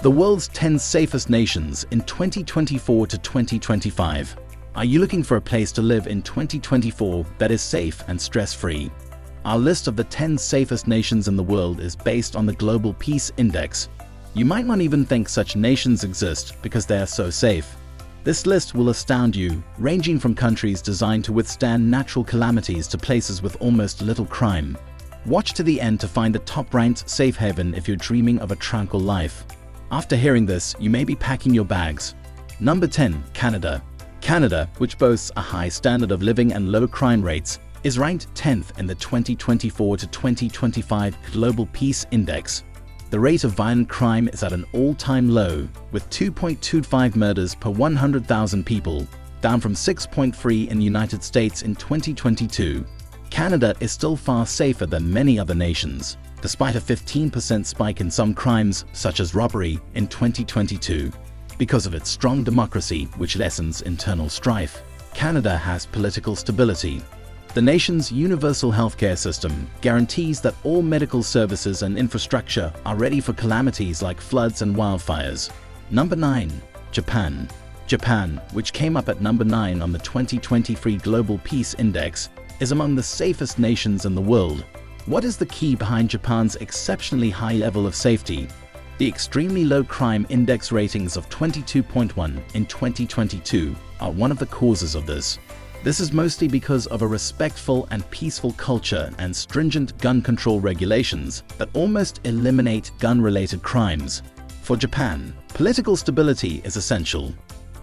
The world's 10 safest nations in 2024 to 2025. Are you looking for a place to live in 2024 that is safe and stress-free? Our list of the 10 safest nations in the world is based on the Global Peace Index. You might not even think such nations exist because they are so safe. This list will astound you, ranging from countries designed to withstand natural calamities to places with almost little crime. Watch to the end to find the top-ranked safe haven if you're dreaming of a tranquil life. After hearing this, you may be packing your bags. Number 10. Canada. Canada, which boasts a high standard of living and low crime rates, is ranked 10th in the 2024 to 2025 Global Peace Index. The rate of violent crime is at an all-time low, with 2.25 murders per 100,000 people, down from 6.3 in the United States in 2022. Canada is still far safer than many other nations, despite a 15% spike in some crimes, such as robbery, in 2022. Because of its strong democracy, which lessens internal strife, Canada has political stability. The nation's universal healthcare system guarantees that all medical services and infrastructure are ready for calamities like floods and wildfires. Number 9. Japan. Japan, which came up at number 9 on the 2023 Global Peace Index, is among the safest nations in the world. What is the key behind Japan's exceptionally high level of safety? The extremely low crime index ratings of 22.1 in 2022 are one of the causes of this. This is mostly because of a respectful and peaceful culture and stringent gun control regulations that almost eliminate gun-related crimes. For Japan, political stability is essential.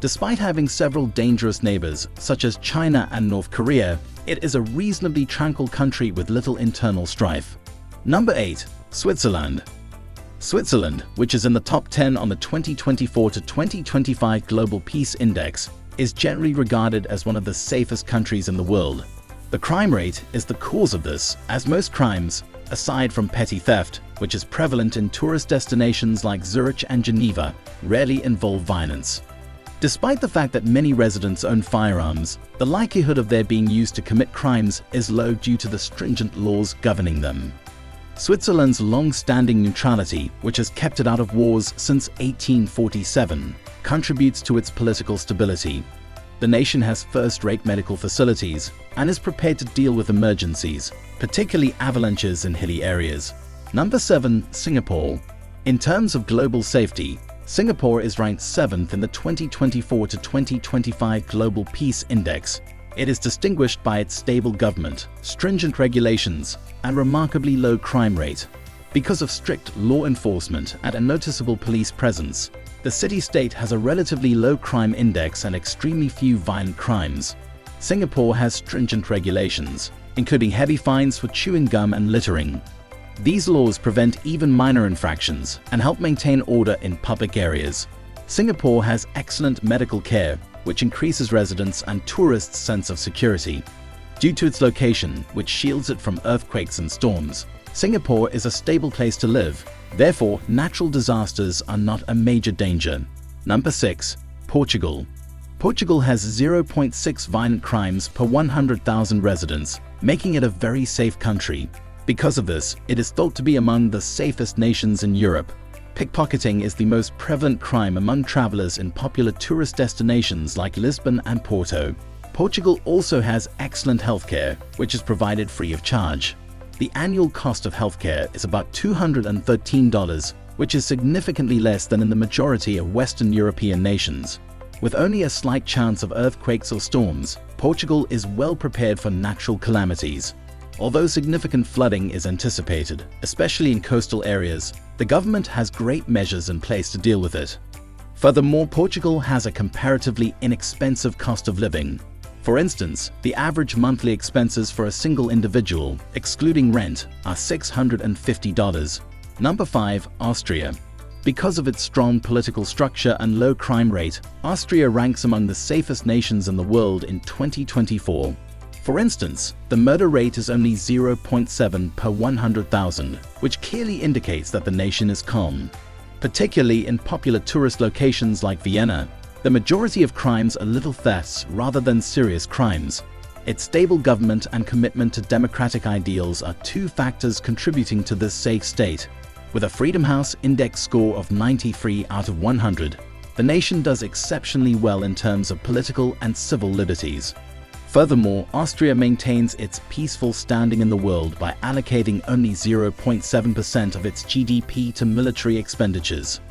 Despite having several dangerous neighbors, such as China and North Korea, it is a reasonably tranquil country with little internal strife. Number 8. Switzerland. Switzerland, which is in the top 10 on the 2024 to 2025 Global Peace Index, is generally regarded as one of the safest countries in the world. The crime rate is the cause of this, as most crimes, aside from petty theft, which is prevalent in tourist destinations like Zurich and Geneva, rarely involve violence. Despite the fact that many residents own firearms, the likelihood of their being used to commit crimes is low due to the stringent laws governing them. Switzerland's long-standing neutrality, which has kept it out of wars since 1847, contributes to its political stability. The nation has first-rate medical facilities and is prepared to deal with emergencies, particularly avalanches in hilly areas. Number 7. Singapore. In terms of global safety, Singapore is ranked 7th in the 2024 to 2025 Global Peace Index. It is distinguished by its stable government, stringent regulations, and remarkably low crime rate. Because of strict law enforcement and a noticeable police presence, the city-state has a relatively low crime index and extremely few violent crimes. Singapore has stringent regulations, including heavy fines for chewing gum and littering. These laws prevent even minor infractions and help maintain order in public areas. Singapore has excellent medical care, which increases residents' and tourists' sense of security. Due to its location, which shields it from earthquakes and storms, Singapore is a stable place to live. Therefore, natural disasters are not a major danger. Number 6. Portugal. Portugal has 0.6 violent crimes per 100,000 residents, making it a very safe country. Because of this, it is thought to be among the safest nations in Europe. Pickpocketing is the most prevalent crime among travelers in popular tourist destinations like Lisbon and Porto. Portugal also has excellent healthcare, which is provided free of charge. The annual cost of healthcare is about $213, which is significantly less than in the majority of Western European nations. With only a slight chance of earthquakes or storms, Portugal is well prepared for natural calamities. Although significant flooding is anticipated, especially in coastal areas, the government has great measures in place to deal with it. Furthermore, Portugal has a comparatively inexpensive cost of living. For instance, the average monthly expenses for a single individual, excluding rent, are $650. Number 5. Austria. Because of its strong political structure and low crime rate, Austria ranks among the safest nations in the world in 2024. For instance, the murder rate is only 0.7 per 100,000, which clearly indicates that the nation is calm. Particularly in popular tourist locations like Vienna, the majority of crimes are little thefts rather than serious crimes. Its stable government and commitment to democratic ideals are two factors contributing to this safe state. With a Freedom House Index score of 93 out of 100, the nation does exceptionally well in terms of political and civil liberties. Furthermore, Austria maintains its peaceful standing in the world by allocating only 0.7% of its GDP to military expenditures.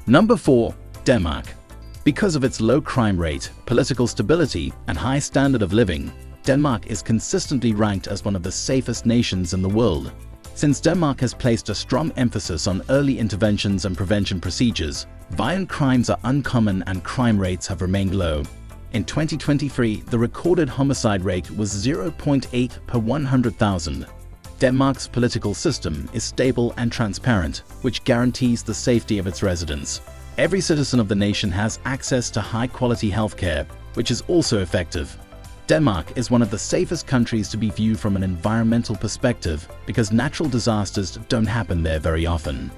Number 4. Denmark. Because of its low crime rate, political stability, and high standard of living, Denmark is consistently ranked as one of the safest nations in the world. Since Denmark has placed a strong emphasis on early interventions and prevention procedures, violent crimes are uncommon and crime rates have remained low. In 2023, the recorded homicide rate was 0.8 per 100,000. Denmark's political system is stable and transparent, which guarantees the safety of its residents. Every citizen of the nation has access to high-quality healthcare, which is also effective. Denmark is one of the safest countries to be viewed from an environmental perspective because natural disasters don't happen there very often.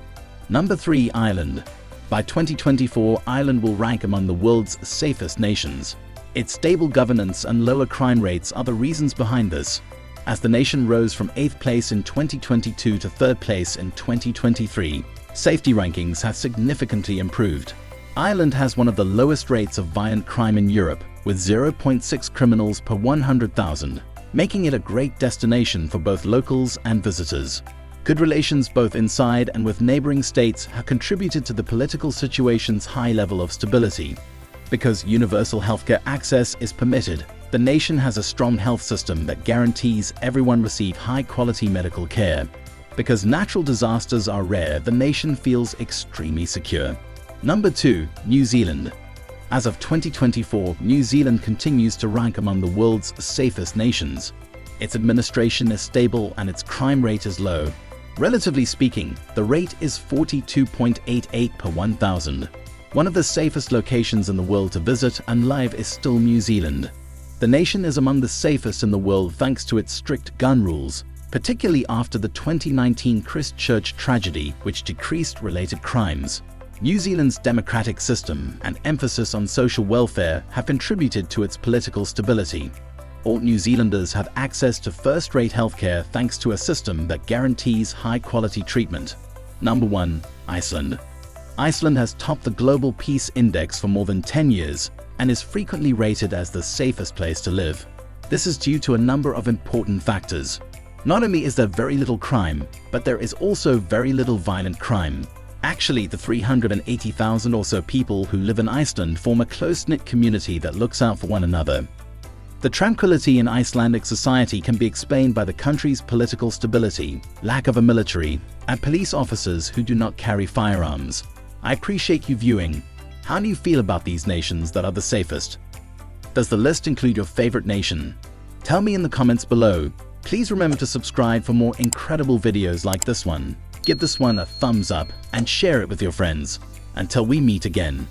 Number 3. Iceland. By 2024, Iceland will rank among the world's safest nations. Its stable governance and lower crime rates are the reasons behind this. As the nation rose from 8th place in 2022 to 3rd place in 2023, safety rankings have significantly improved. Iceland has one of the lowest rates of violent crime in Europe, with 0.6 criminals per 100,000, making it a great destination for both locals and visitors. Good relations both inside and with neighboring states have contributed to the political situation's high level of stability. Because universal healthcare access is permitted, the nation has a strong health system that guarantees everyone receive high-quality medical care. Because natural disasters are rare, the nation feels extremely secure. Number 2. New Zealand. As of 2024, New Zealand continues to rank among the world's safest nations. Its administration is stable and its crime rate is low. Relatively speaking, the rate is 42.88 per 1,000. One of the safest locations in the world to visit and live is still New Zealand. The nation is among the safest in the world thanks to its strict gun rules, particularly after the 2019 Christchurch tragedy, which decreased related crimes. New Zealand's democratic system and emphasis on social welfare have contributed to its political stability. All New Zealanders have access to first-rate healthcare thanks to a system that guarantees high-quality treatment. Number 1. Iceland. Iceland has topped the Global Peace Index for more than 10 years and is frequently rated as the safest place to live. This is due to a number of important factors. Not only is there very little crime, but there is also very little violent crime. Actually, the 380,000 or so people who live in Iceland form a close-knit community that looks out for one another. The tranquility in Icelandic society can be explained by the country's political stability, lack of a military, and police officers who do not carry firearms. I appreciate you viewing. How do you feel about these nations that are the safest? Does the list include your favorite nation? Tell me in the comments below. Please remember to subscribe for more incredible videos like this one. Give this one a thumbs up and share it with your friends. Until we meet again.